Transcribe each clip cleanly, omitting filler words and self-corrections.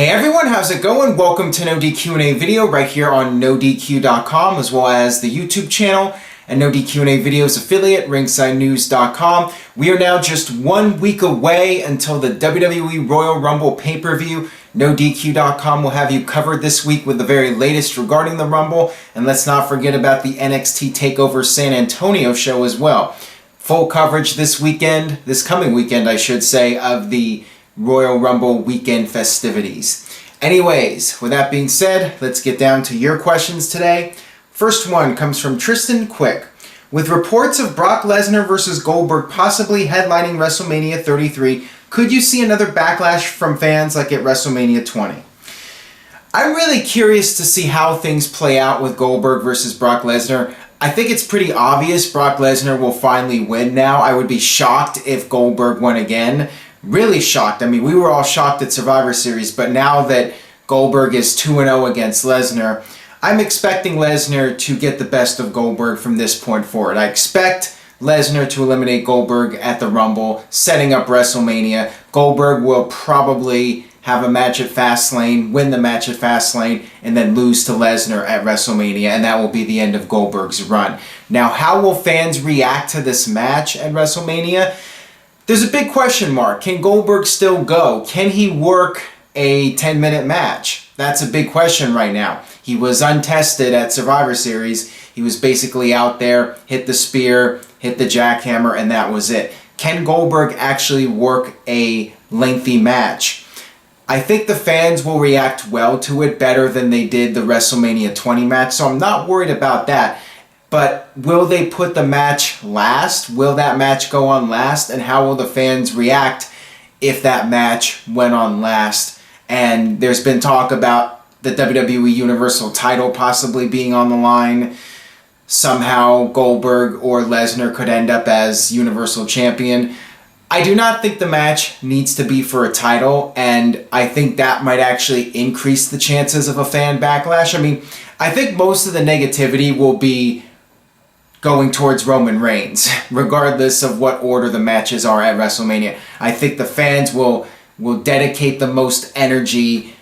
Hey everyone, how's it going? Welcome to NoDQ&A video right here on NoDQ.com, as well as the YouTube channel and NoDQ&A videos affiliate, ringsidenews.com. We are now just 1 week away until the WWE Royal Rumble pay-per-view. NoDQ.com will have you covered this week with the very latest regarding the Rumble. And let's not forget about the NXT TakeOver San Antonio show as well. Full coverage this coming weekend, I should say, of the Royal Rumble weekend festivities. Anyways, with that being said, let's get down to your questions today. First one comes from Tristan Quick. With reports of Brock Lesnar versus Goldberg possibly headlining WrestleMania 33, could you see another backlash from fans like at WrestleMania 20? I'm really curious to see how things play out with Goldberg versus Brock Lesnar. I think it's pretty obvious Brock Lesnar will finally win now. I would be shocked if Goldberg won again. Really shocked. I mean, we were all shocked at Survivor Series, but now that Goldberg is 2-0 against Lesnar, I'm expecting Lesnar to get the best of Goldberg from this point forward. I expect Lesnar to eliminate Goldberg at the Rumble, setting up WrestleMania. Goldberg will probably have a match at Fastlane, win the match at Fastlane, and then lose to Lesnar at WrestleMania, and that will be the end of Goldberg's run. Now, how will fans react to this match at WrestleMania? There's a big question mark. Can Goldberg still go? Can he work a 10-minute match? That's a big question right now. He was untested at Survivor Series. He was basically out there, hit the spear, hit the jackhammer, and that was it. Can Goldberg actually work a lengthy match? I think the fans will react well to it, better than they did the WrestleMania 20 match, so I'm not worried about that. But will they put the match last? Will that match go on last? And how will the fans react if that match went on last? And there's been talk about the WWE Universal title possibly being on the line. Somehow Goldberg or Lesnar could end up as Universal Champion. I do not think the match needs to be for a title, and I think that might actually increase the chances of a fan backlash. I mean, I think most of the negativity will be going towards Roman Reigns, regardless of what order the matches are at WrestleMania. I think the fans will dedicate the most energy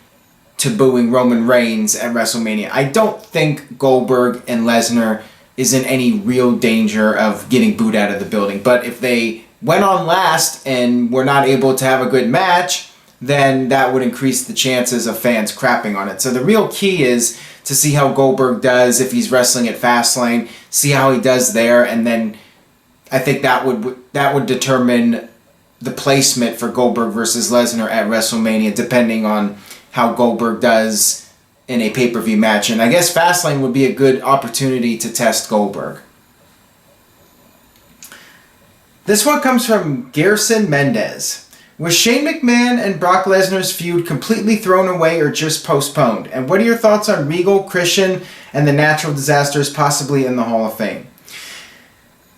to booing Roman Reigns at WrestleMania. I don't think Goldberg and Lesnar is in any real danger of getting booed out of the building. But if they went on last and were not able to have a good match, then that would increase the chances of fans crapping on it. So the real key is to see how Goldberg does if he's wrestling at Fastlane, see how he does there, and then I think that would determine the placement for Goldberg versus Lesnar at WrestleMania, depending on how Goldberg does in a pay-per-view match. And I guess Fastlane would be a good opportunity to test Goldberg. This one comes from Garrison Mendez. Was Shane McMahon and Brock Lesnar's feud completely thrown away or just postponed? And what are your thoughts on Regal, Christian, and the Natural Disasters possibly in the Hall of Fame?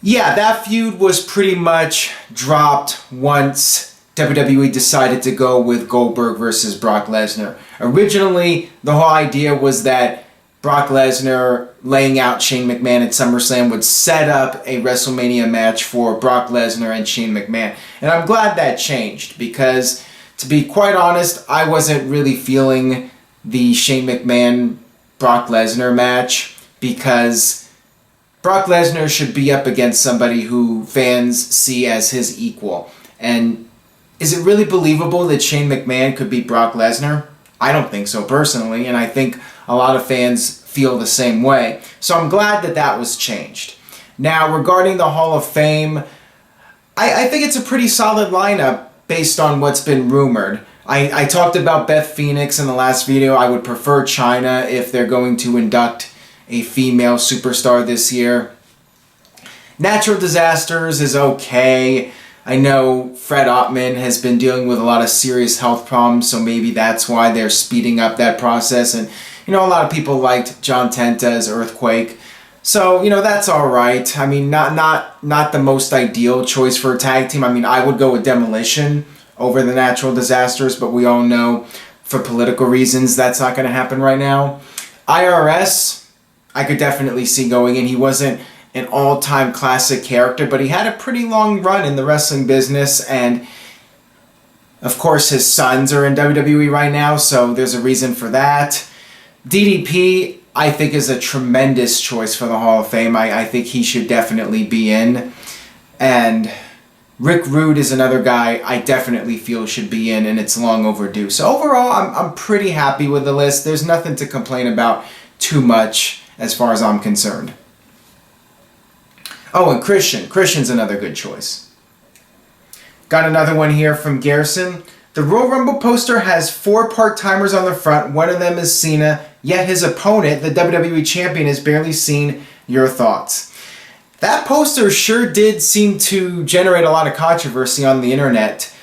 Yeah, that feud was pretty much dropped once WWE decided to go with Goldberg versus Brock Lesnar. Originally, the whole idea was that Brock Lesnar laying out Shane McMahon at SummerSlam would set up a WrestleMania match for Brock Lesnar and Shane McMahon. And I'm glad that changed because, to be quite honest, I wasn't really feeling the Shane McMahon-Brock Lesnar match because Brock Lesnar should be up against somebody who fans see as his equal. And is it really believable that Shane McMahon could beat Brock Lesnar? I don't think so personally, and I think a lot of fans feel the same way. So I'm glad that that was changed. Now, regarding the Hall of Fame, I think it's a pretty solid lineup based on what's been rumored. I talked about Beth Phoenix in the last video. I would prefer Chyna if they're going to induct a female superstar this year. Natural Disasters is okay. I know Fred Ottman has been dealing with a lot of serious health problems, so maybe that's why they're speeding up that process. And, you know, a lot of people liked John Tenta's Earthquake. So, you know, that's all right. I mean, not the most ideal choice for a tag team. I mean, I would go with Demolition over the Natural Disasters, but we all know for political reasons that's not going to happen right now. IRS, I could definitely see going in. He wasn't an all-time classic character, but he had a pretty long run in the wrestling business, and Of course, his sons are in WWE right now, so there's a reason for that. DDP, I think, is a tremendous choice for the Hall of Fame. I think he should definitely be in. And Rick Rude is another guy I definitely feel should be in, and it's long overdue. So overall, I'm pretty happy with the list. There's nothing to complain about too much as far as I'm concerned. Oh, and Christian. Christian's another good choice. Got another one here from Garrison. The Royal Rumble poster has 4 part-timers on the front. One of them is Cena, yet his opponent, the WWE Champion, is barely seen. Your thoughts? That poster sure did seem to generate a lot of controversy on the internet.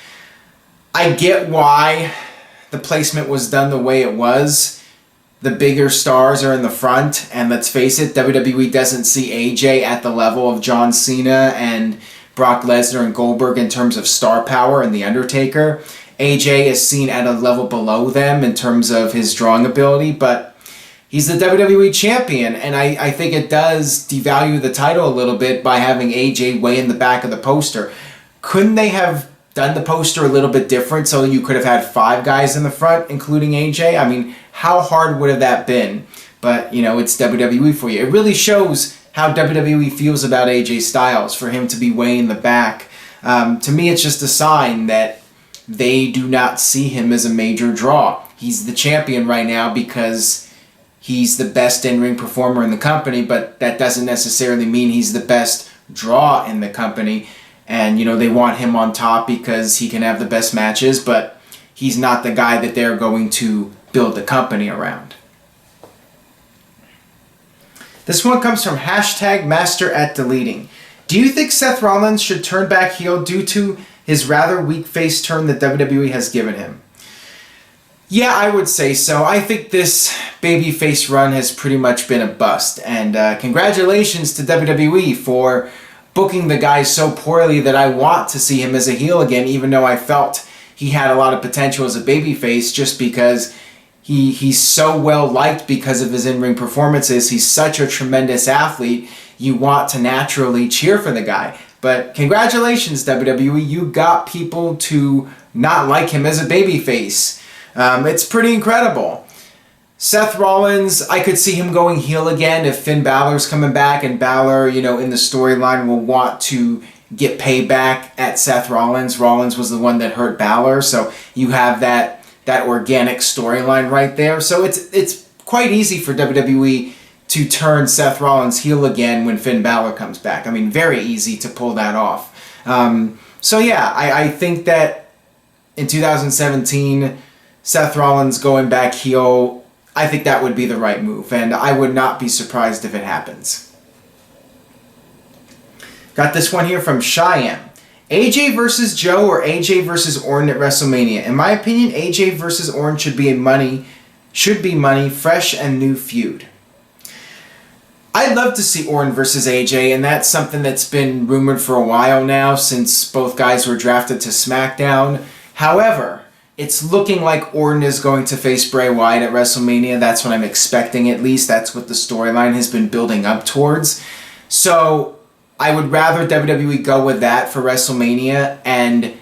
I get why the placement was done the way it was. The bigger stars are in the front, and let's face it, WWE doesn't see AJ at the level of John Cena and Brock Lesnar and Goldberg in terms of star power and The Undertaker. AJ is seen at a level below them in terms of his drawing ability, but he's the WWE Champion, and I think it does devalue the title a little bit by having AJ way in the back of the poster. Couldn't they have done the poster a little bit different so you could have had 5 guys in the front, including AJ? I mean, how hard would have that been? But, you know, it's WWE for you. It really shows how WWE feels about AJ Styles for him to be way in the back. To me, it's just a sign that they do not see him as a major draw. He's the champion right now because he's the best in-ring performer in the company, but that doesn't necessarily mean he's the best draw in the company. And, you know, they want him on top because he can have the best matches, but he's not the guy that they're going to build the company around. This one comes from #MasterAtDeleting. Do you think Seth Rollins should turn back heel due to his rather weak face turn that WWE has given him? Yeah, I would say so. I think this babyface run has pretty much been a bust. And congratulations to WWE for booking the guy so poorly that I want to see him as a heel again, even though I felt he had a lot of potential as a babyface just because he's so well liked because of his in-ring performances. He's such a tremendous athlete. You want to naturally cheer for the guy. But congratulations, WWE. You got people to not like him as a babyface. It's pretty incredible. Seth Rollins, I could see him going heel again if Finn Balor's coming back, and Balor, you know, in the storyline will want to get payback at Seth Rollins. Rollins was the one that hurt Balor, so you have that organic storyline right there. So it's quite easy for WWE to turn Seth Rollins heel again when Finn Balor comes back. I mean, very easy to pull that off. So yeah, I think that in 2017, Seth Rollins going back heel, I think that would be the right move, and I would not be surprised if it happens. Got this one here from Cheyenne. AJ versus Joe or AJ versus Orton at WrestleMania? In my opinion, AJ versus Orton should be money, fresh and new feud. I'd love to see Orton versus AJ, and that's something that's been rumored for a while now since both guys were drafted to SmackDown. However, it's looking like Orton is going to face Bray Wyatt at WrestleMania. That's what I'm expecting, at least. That's what the storyline has been building up towards. So I would rather WWE go with that for WrestleMania, and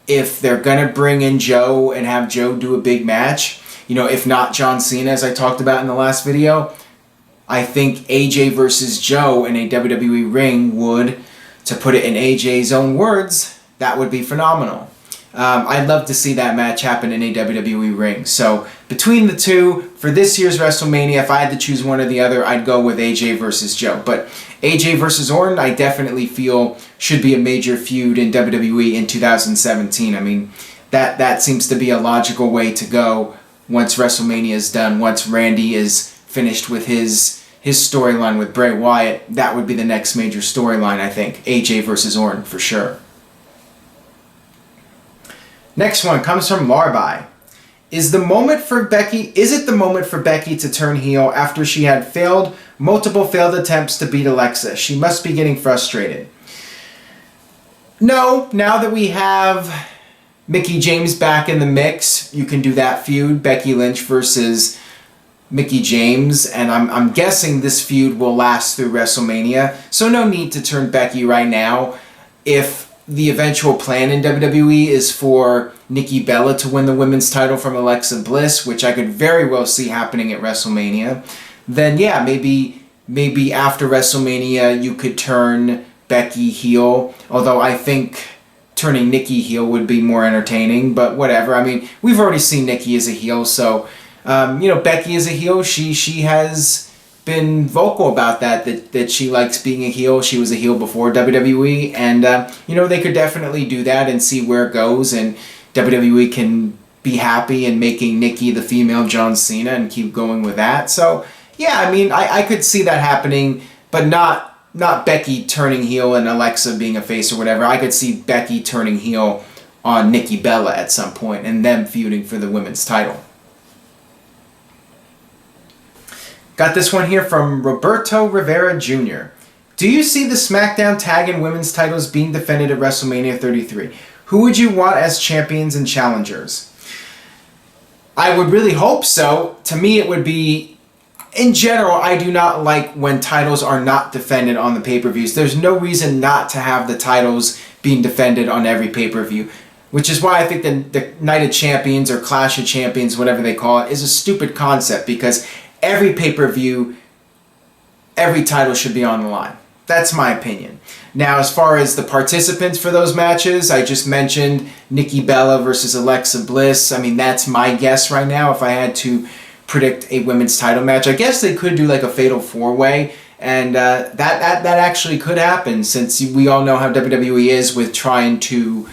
if they're going to bring in Joe and have Joe do a big match, you know, if not John Cena, as I talked about in the last video, I think AJ versus Joe in a WWE ring would, to put it in AJ's own words, that would be phenomenal. I'd love to see that match happen in a WWE ring. So between the two, for this year's WrestleMania, if I had to choose one or the other, I'd go with AJ versus Joe. But AJ versus Orton, I definitely feel should be a major feud in WWE in 2017. I mean, that seems to be a logical way to go once WrestleMania is done. Once Randy is finished with his storyline with Bray Wyatt, that would be the next major storyline, I think. AJ versus Orton, for sure. Next one comes from Larby. Is it the moment for Becky to turn heel after she had multiple failed attempts to beat Alexa? She must be getting frustrated. No, now that we have Mickie James back in the mix, you can do that feud, Becky Lynch versus Mickie James, and I'm guessing this feud will last through WrestleMania, so no need to turn Becky right now. If the eventual plan in WWE is for Nikki Bella to win the women's title from Alexa Bliss, which I could very well see happening at WrestleMania, then yeah, maybe after WrestleMania you could turn Becky heel, although I think turning Nikki heel would be more entertaining, but whatever. I mean, we've already seen Nikki as a heel, so Becky is a heel. She has been vocal about that she likes being a heel. She was a heel before WWE, and they could definitely do that and see where it goes, and WWE can be happy in making Nikki the female John Cena and keep going with that. So yeah, I mean, I could see that happening, but not Becky turning heel and Alexa being a face or whatever. I could see Becky turning heel on Nikki Bella at some point and them feuding for the women's title. Got this one here from Roberto Rivera Jr. Do you see the SmackDown Tag and Women's titles being defended at WrestleMania 33? Who would you want as champions and challengers? I would really hope so. To me, it would be, in general, I do not like when titles are not defended on the pay-per-views. There's no reason not to have the titles being defended on every pay-per-view, which is why I think the Night of Champions or Clash of Champions, whatever they call it, is a stupid concept, because every pay-per-view, every title should be on the line. That's my opinion. Now, as far as the participants for those matches, I just mentioned Nikki Bella versus Alexa Bliss. I mean, that's my guess right now if I had to predict a women's title match. I guess they could do like a fatal four-way, and that actually could happen, since we all know how WWE is with trying to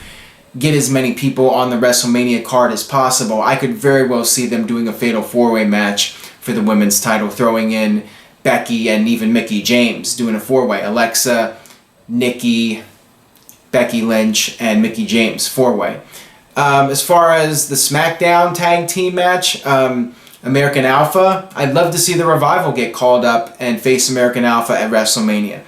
get as many people on the WrestleMania card as possible. I could very well see them doing a fatal four-way match for the women's title, throwing in Becky and even Mickie James, doing a four-way. Alexa, Nikki, Becky Lynch, and Mickie James, four-way. As far as the SmackDown tag team match, American Alpha, I'd love to see the Revival get called up and face American Alpha at WrestleMania.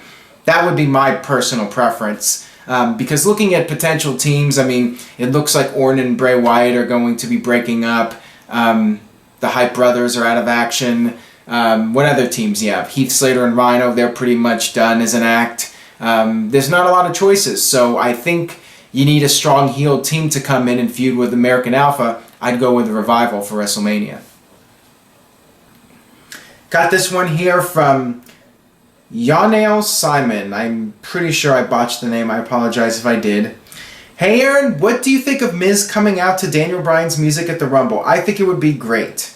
That would be my personal preference. Because looking at potential teams, I mean, it looks like Orton and Bray Wyatt are going to be breaking up. The Hype Brothers are out of action. What other teams you have? Heath Slater and Rhino, they're pretty much done as an act. There's not a lot of choices, so I think you need a strong heel team to come in and feud with American Alpha. I'd go with the Revival for WrestleMania. Got this one here from Yanael Simon. I'm pretty sure I botched the name. I apologize if I did. Hey Aaron, what do you think of Miz coming out to Daniel Bryan's music at the Rumble? I think it would be great.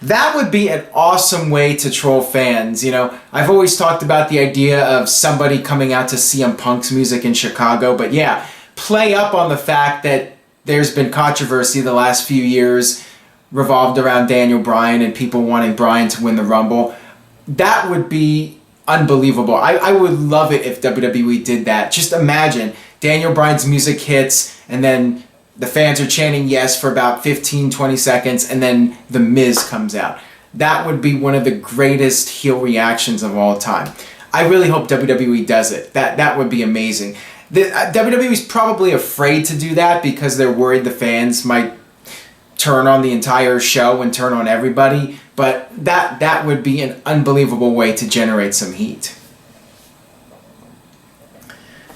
That would be an awesome way to troll fans. I've always talked about the idea of somebody coming out to CM Punk's music in Chicago, but yeah, play up on the fact that there's been controversy the last few years revolved around Daniel Bryan and people wanting Bryan to win the Rumble. That would be unbelievable. I would love it if WWE did that. Just imagine Daniel Bryan's music hits, and then the fans are chanting yes for about 15-20 seconds, and then The Miz comes out. That would be one of the greatest heel reactions of all time. I really hope WWE does it. That would be amazing. WWE is probably afraid to do that because they're worried the fans might turn on the entire show and turn on everybody, but that would be an unbelievable way to generate some heat.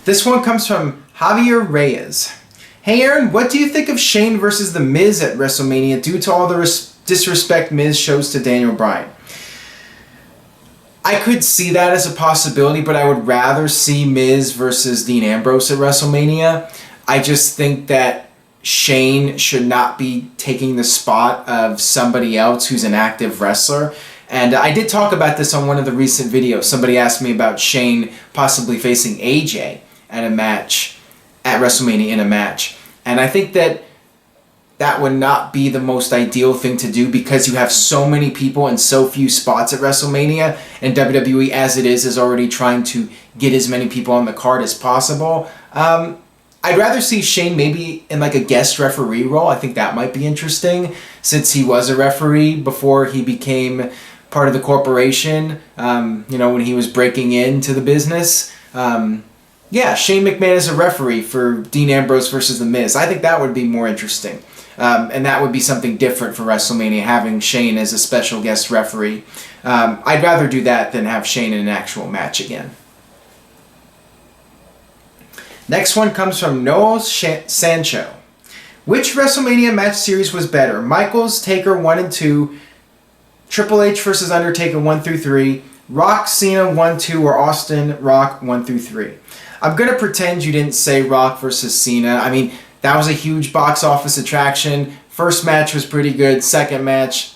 This one comes from Javier Reyes. Hey Aaron, what do you think of Shane versus The Miz at WrestleMania due to all the disrespect Miz shows to Daniel Bryan? I could see that as a possibility, but I would rather see Miz versus Dean Ambrose at WrestleMania. I just think that Shane should not be taking the spot of somebody else who's an active wrestler. And I did talk about this on one of the recent videos. Somebody asked me about Shane possibly facing AJ at a match, at WrestleMania in a match. And I think that would not be the most ideal thing to do because you have so many people and so few spots at WrestleMania, and WWE as it is already trying to get as many people on the card as possible. I'd rather see Shane maybe in like a guest referee role. I think that might be interesting since he was a referee before he became part of the corporation, when he was breaking into the business. Yeah, Shane McMahon is a referee for Dean Ambrose versus The Miz. I think that would be more interesting. And that would be something different for WrestleMania, having Shane as a special guest referee. I'd rather do that than have Shane in an actual match again. Next one comes from Noel Sancho. Which WrestleMania match series was better? Michaels, Taker 1 and 2, Triple H versus Undertaker 1 through 3, Rock, Cena 1, 2, or Austin, Rock 1 through 3. I'm going to pretend you didn't say Rock versus Cena. I mean, that was a huge box office attraction. First match was pretty good. Second match,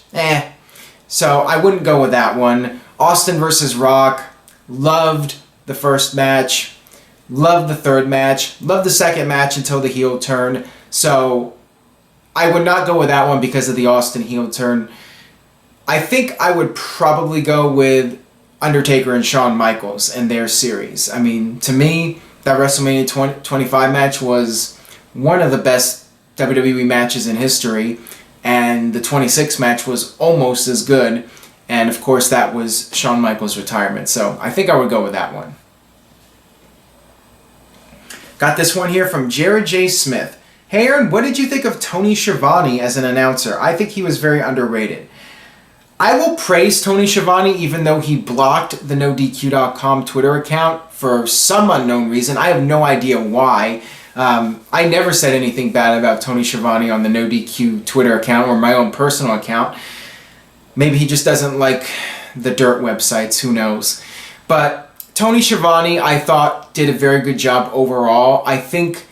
So I wouldn't go with that one. Austin versus Rock, loved the first match. Loved the third match. Loved the second match until the heel turn. So I would not go with that one because of the Austin heel turn. I think I would probably go with Undertaker and Shawn Michaels and their series. I mean, to me, that WrestleMania 25 match was one of the best WWE matches in history. And the 26 match was almost as good. And of course, that was Shawn Michaels' retirement. So I think I would go with that one. Got this one here from Jared J. Smith. Hey Aaron, what did you think of Tony Schiavone as an announcer? I think he was very underrated. I will praise Tony Schiavone even though he blocked the NoDQ.com Twitter account for some unknown reason. I have no idea why. I never said anything bad about Tony Schiavone on the NoDQ Twitter account or my own personal account. Maybe he just doesn't like the dirt websites, who knows. But Tony Schiavone, I thought, did a very good job overall. I think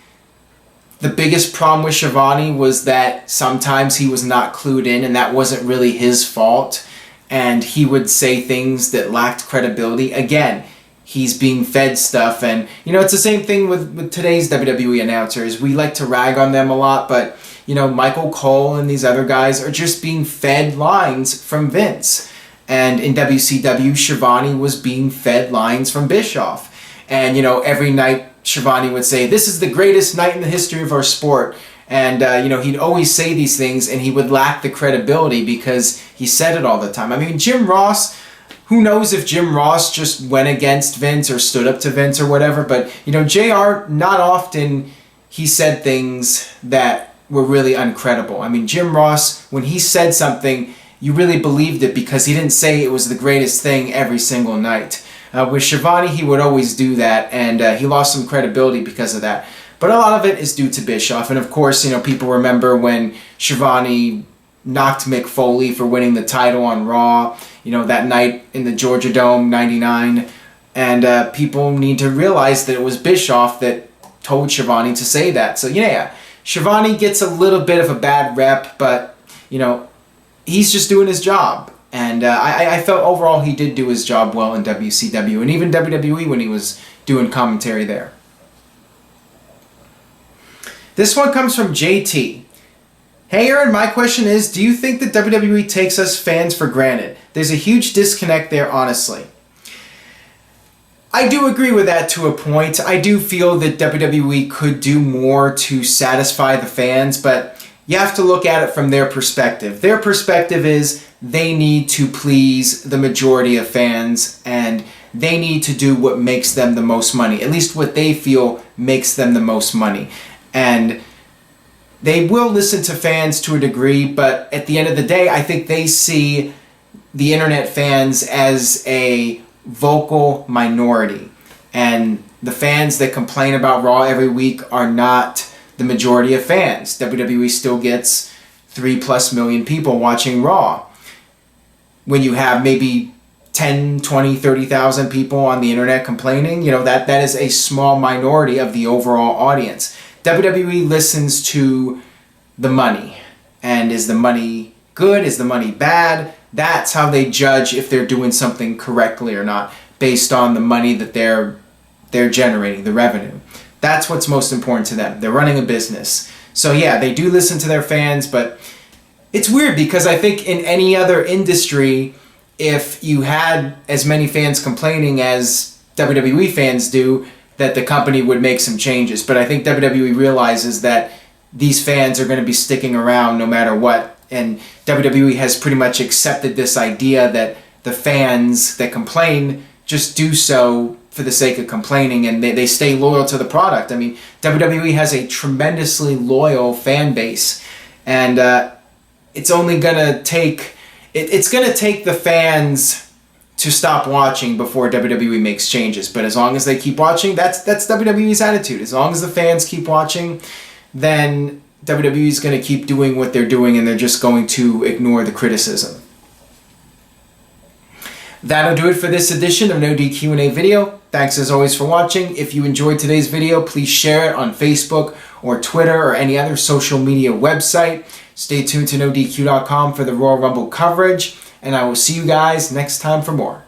the biggest problem with Schiavone was that sometimes he was not clued in, and that wasn't really his fault. And he would say things that lacked credibility. Again, he's being fed stuff, and it's the same thing with today's WWE announcers. We like to rag on them a lot, but Michael Cole and these other guys are just being fed lines from Vince. And in WCW, Schiavone was being fed lines from Bischoff. And, every night Schiavone would say, this is the greatest night in the history of our sport. And, he'd always say these things, and he would lack the credibility because he said it all the time. I mean, Jim Ross, who knows if Jim Ross just went against Vince or stood up to Vince or whatever. But, JR, not often he said things that were really uncredible. I mean, Jim Ross, when he said something, you really believed it because he didn't say it was the greatest thing every single night. With Schiavone, he would always do that, and he lost some credibility because of that. But a lot of it is due to Bischoff. And of course, people remember when Schiavone knocked Mick Foley for winning the title on Raw, that night in the Georgia Dome, 99. And people need to realize that it was Bischoff that told Schiavone to say that. So yeah, Schiavone gets a little bit of a bad rep, but, he's just doing his job. And I felt overall he did do his job well in WCW and even WWE when he was doing commentary there. This one comes from JT. Hey Aaron, my question is, do you think that WWE takes us fans for granted? There's a huge disconnect there, honestly. I do agree with that to a point. I do feel that WWE could do more to satisfy the fans, but you have to look at it from their perspective. Their perspective is they need to please the majority of fans, and they need to do what makes them the most money, at least what they feel makes them the most money. And they will listen to fans to a degree, but at the end of the day, I think they see the internet fans as a vocal minority. And the fans that complain about Raw every week are not the majority of fans. WWE still gets 3+ million people watching Raw. When you have maybe 10, 20, 30,000 people on the internet complaining, that is a small minority of the overall audience. WWE listens to the money. And is the money good? Is the money bad? That's how they judge if they're doing something correctly or not, based on the money that they're generating, the revenue. That's what's most important to them. They're running a business. So yeah, they do listen to their fans, but it's weird because I think in any other industry, if you had as many fans complaining as WWE fans do, that the company would make some changes. But I think WWE realizes that these fans are going to be sticking around no matter what. And WWE has pretty much accepted this idea that the fans that complain just do so for the sake of complaining, and they stay loyal to the product. I mean, WWE has a tremendously loyal fan base, and it's only going to take... It's going to take the fans to stop watching before WWE makes changes. But as long as they keep watching, that's WWE's attitude. As long as the fans keep watching, then WWE is going to keep doing what they're doing, and they're just going to ignore the criticism. That'll do it for this edition of No DQ&A video. Thanks as always for watching. If you enjoyed today's video, please share it on Facebook or Twitter or any other social media website. Stay tuned to NoDQ.com for the Royal Rumble coverage, and I will see you guys next time for more.